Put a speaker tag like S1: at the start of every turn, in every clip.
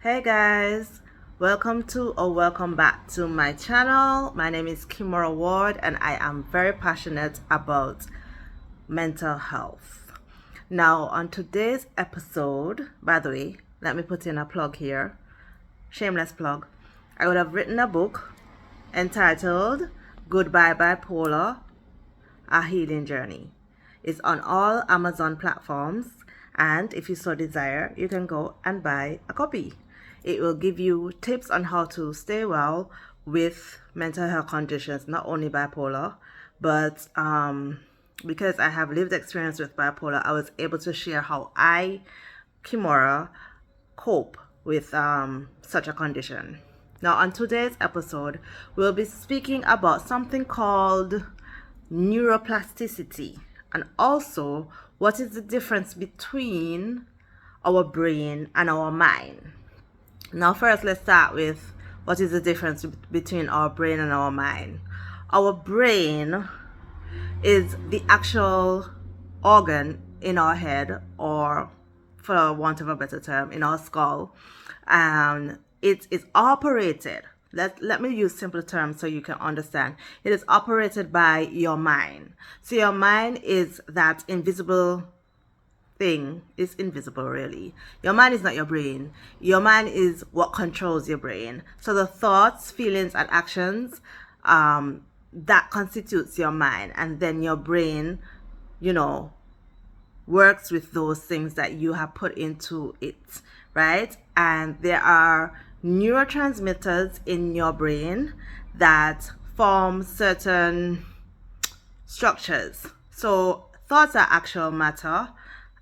S1: Hey guys, welcome to or welcome back to my channel. My name is Kimora Ward and I am very passionate about mental health. Now on today's episode, by the way, let me put in a plug here, shameless plug. I would have written a book entitled Goodbye Bipolar, A Healing Journey. It's on all Amazon platforms, and if you so desire, you can go and buy a copy. It will give you tips on how to stay well with mental health conditions, not only bipolar, but because I have lived experience with bipolar, I was able to share how I, Kimora, cope with such a condition. Now, on today's episode, we'll be speaking about something called neuroplasticity, and also what is the difference between our brain and our mind. Now, first, let's start with what is the difference between our brain and our mind. Our brain is the actual organ in our head, or for want of a better term, in our skull, and it is operated. Let me use simple terms so you can understand. It is operated by your mind. So your mind is that invisible thing. It's invisible, really. Your mind is not your brain. Your mind is what controls your brain. So the thoughts, feelings, and actions, that constitutes your mind, and then your brain, works with those things that you have put into it, right? And there are neurotransmitters in your brain that form certain structures. So thoughts are actual matter,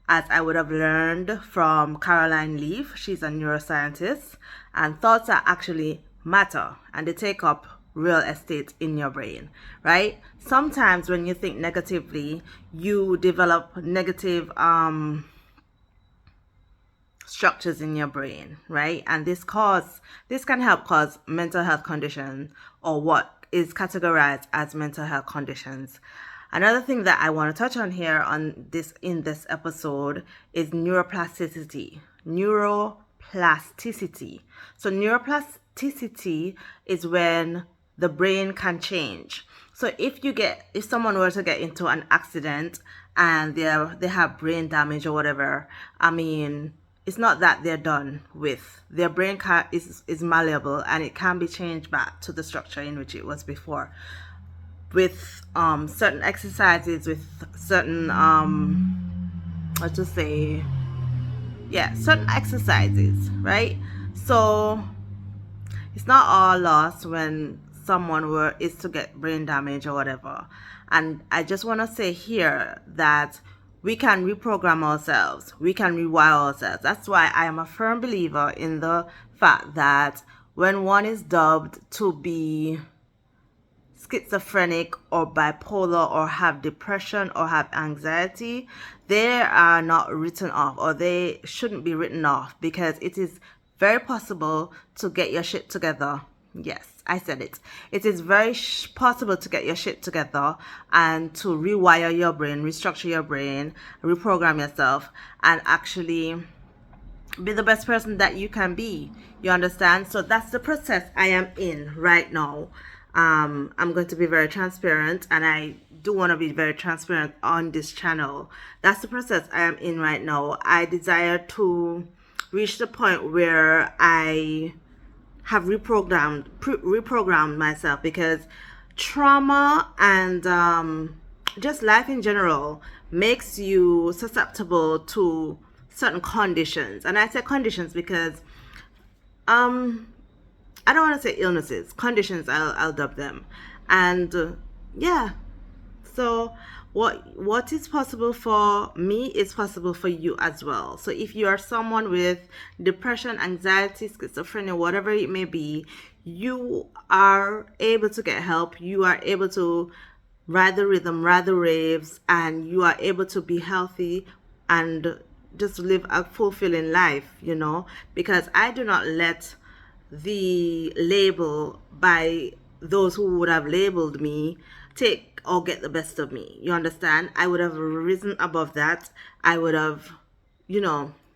S1: as I would have learned from Caroline Leaf. She's a neuroscientist, and thoughts are actually matter, and they take up real estate in your brain, right? Sometimes when you think negatively, you develop negative structures in your brain, right? And this can help cause mental health conditions, or what is categorized as mental health conditions. Another thing that I want to touch on here in this episode is neuroplasticity. Neuroplasticity. So neuroplasticity is when the brain can change. So if someone were to get into an accident and they have brain damage or whatever, it's not that they're done with. Their brain is malleable, and it can be changed back to the structure in which it was before, with certain exercises, with certain certain exercises, right? So it's not all lost when someone is to get brain damage or whatever. And I just want to say here that we can reprogram ourselves. We can rewire ourselves. That's why I am a firm believer in the fact that when one is dubbed to be schizophrenic or bipolar or have depression or have anxiety, they are not written off, or they shouldn't be written off, because it is very possible to get your shit together. Yes, I said it. It is very possible to get your shit together and to rewire your brain, restructure your brain, reprogram yourself, and actually be the best person that you can be. You understand? So that's the process I am in right now. I'm going to be very transparent, and I do want to be very transparent on this channel. That's the process I am in right now. I desire to reach the point where I have reprogrammed myself, because trauma and just life in general makes you susceptible to certain conditions. And I say conditions because I don't want to say illnesses, conditions, I'll dub them. And so what is possible for me is possible for you as well. So if you are someone with depression, anxiety, schizophrenia, whatever it may be, you are able to get help. You are able to ride the rhythm, ride the waves, and you are able to be healthy and just live a fulfilling life, because I do not let the label by those who would have labeled me take or get the best of me. You understand? I would have risen above that. I would have,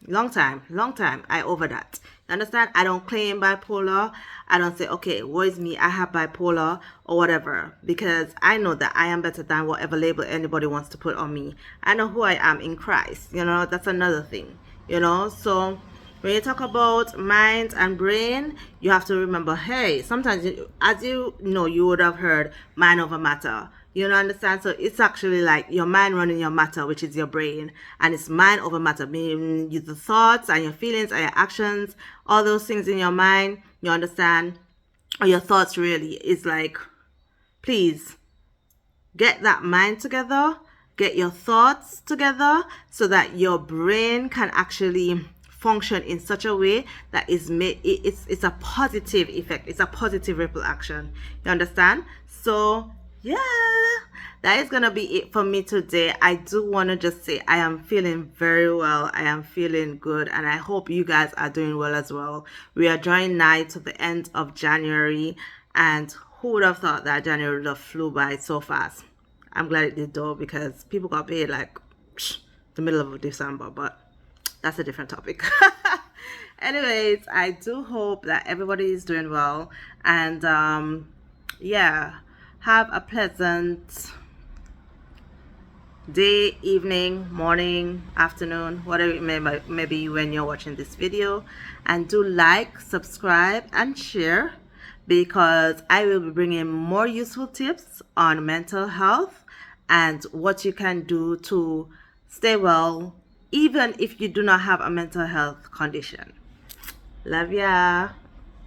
S1: long time. I over that. You understand? I don't claim bipolar. I don't say, okay, what is me? I have bipolar or whatever, because I know that I am better than whatever label anybody wants to put on me. I know who I am in Christ. You know, that's another thing. You know, so when you talk about mind and brain, you have to remember, hey, sometimes, as you know, you would have heard mind over matter. You know, understand? So it's actually like your mind running your matter, which is your brain, and it's mind over matter, meaning the thoughts and your feelings and your actions, all those things in your mind. You understand? Or your thoughts really is like, please get that mind together, get your thoughts together, so that your brain can actually function in such a way that is made it's a positive effect, it's a positive ripple action. You understand? So yeah, that is gonna be it for me today. I do want to just say I am feeling very well, I am feeling good, and I hope you guys are doing well as well. We are drawing nigh to the end of January, and who would have thought that January would have flew by so fast? I'm glad it did though, because people got paid like the middle of December, but that's a different topic. Anyways, I do hope that everybody is doing well, and yeah, have a pleasant day, evening, morning, afternoon, whatever it may be when you're watching this video. And do like, subscribe, and share, because I will be bringing more useful tips on mental health and what you can do to stay well, even if you do not have a mental health condition. Love ya.